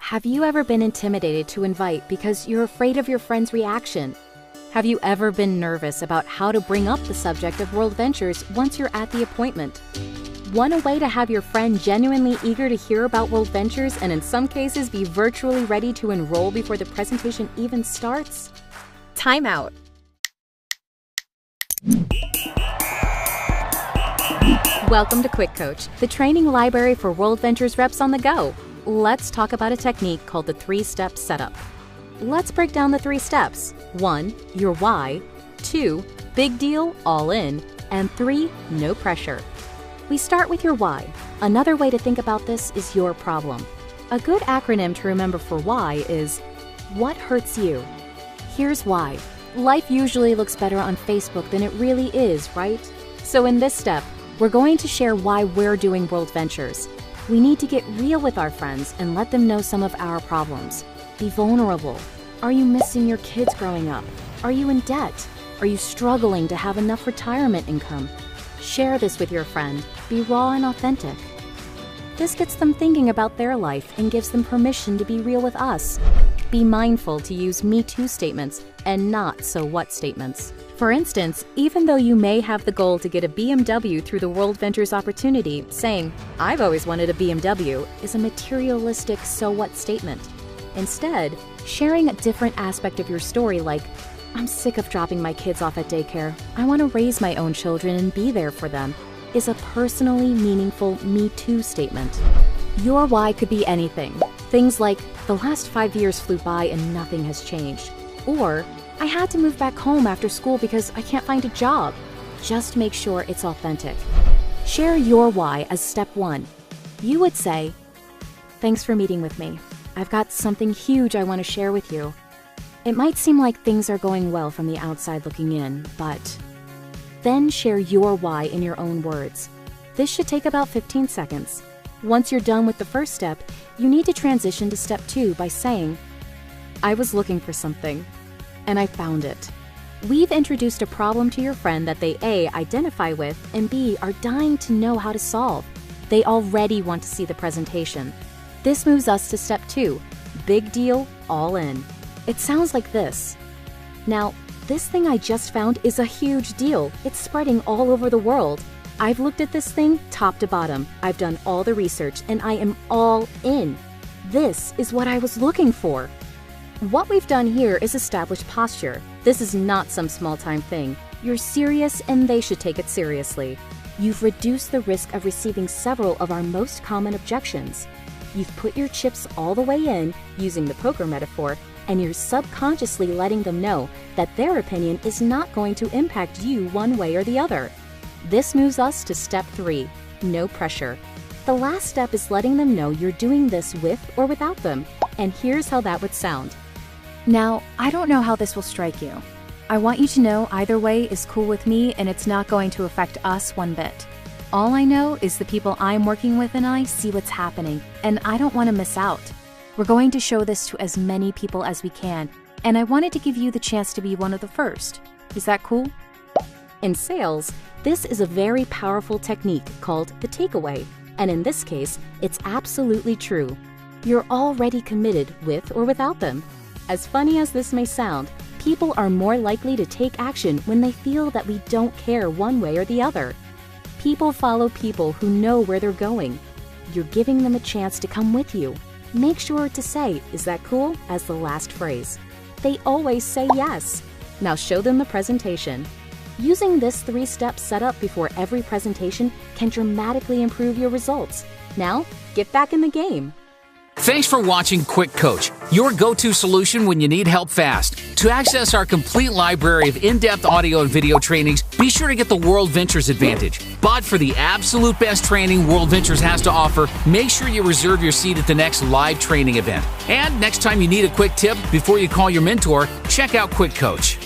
Have you ever been intimidated to invite because you're afraid of your friend's reaction? Have you ever been nervous about how to bring up the subject of WorldVentures once you're at the appointment? Want a way to have your friend genuinely eager to hear about WorldVentures and in some cases be virtually ready to enroll before the presentation even starts? Time out. Welcome to Quick Coach, the training library for WorldVentures reps on the go. Let's talk about a technique called the 3-step setup. Let's break down the 3 steps. 1, your why. 2, big deal, all in. And 3, no pressure. We start with your why. Another way to think about this is your problem. A good acronym to remember for why is, what hurts you? Here's why. Life usually looks better on Facebook than it really is, right? So in this step, we're going to share why we're doing WorldVentures. We need to get real with our friends and let them know some of our problems. Be vulnerable. Are you missing your kids growing up? Are you in debt? Are you struggling to have enough retirement income? Share this with your friend. Be raw and authentic. This gets them thinking about their life and gives them permission to be real with us. Be mindful to use Me Too statements and not so what statements. For instance, even though you may have the goal to get a BMW through the WorldVentures opportunity, saying, "I've always wanted a BMW," is a materialistic so what statement. Instead, sharing a different aspect of your story like, "I'm sick of dropping my kids off at daycare. I want to raise my own children and be there for them," is a personally meaningful Me Too statement. Your why could be anything. Things like, "The last 5 years flew by and nothing has changed." Or, "I had to move back home after school because I can't find a job." Just make sure it's authentic. Share your why as step 1. You would say, "Thanks for meeting with me. I've got something huge I want to share with you. It might seem like things are going well from the outside looking in, but..." Then share your why in your own words. This should take about 15 seconds. Once you're done with the first step, you need to transition to step 2 by saying, "I was looking for something, and I found it." We've introduced a problem to your friend that they A, identify with, and B, are dying to know how to solve. They already want to see the presentation. This moves us to step 2, big deal, all in. It sounds like this. "Now, this thing I just found is a huge deal. It's spreading all over the world. I've looked at this thing top to bottom. I've done all the research, and I am all in. This is what I was looking for." What we've done here is establish posture. This is not some small-time thing. You're serious, and they should take it seriously. You've reduced the risk of receiving several of our most common objections. You've put your chips all the way in, using the poker metaphor, and you're subconsciously letting them know that their opinion is not going to impact you one way or the other. This moves us to step 3, no pressure. The last step is letting them know you're doing this with or without them, and here's how that would sound. "Now, I don't know how this will strike you. I want you to know either way is cool with me and it's not going to affect us one bit. All I know is the people I'm working with and I see what's happening, and I don't want to miss out. We're going to show this to as many people as we can, and I wanted to give you the chance to be one of the first. Is that cool?" In sales, this is a very powerful technique called the takeaway, and in this case, it's absolutely true. You're already committed with or without them. As funny as this may sound, people are more likely to take action when they feel that we don't care one way or the other. People follow people who know where they're going. You're giving them a chance to come with you. Make sure to say, "Is that cool?" as the last phrase. They always say yes. Now show them the presentation. Using this 3-step setup before every presentation can dramatically improve your results. Now, get back in the game. Thanks for watching Quick Coach, your go-to solution when you need help fast. To access our complete library of in-depth audio and video trainings, be sure to get the WorldVentures Advantage. But for the absolute best training WorldVentures has to offer, make sure you reserve your seat at the next live training event. And next time you need a quick tip before you call your mentor, check out Quick Coach.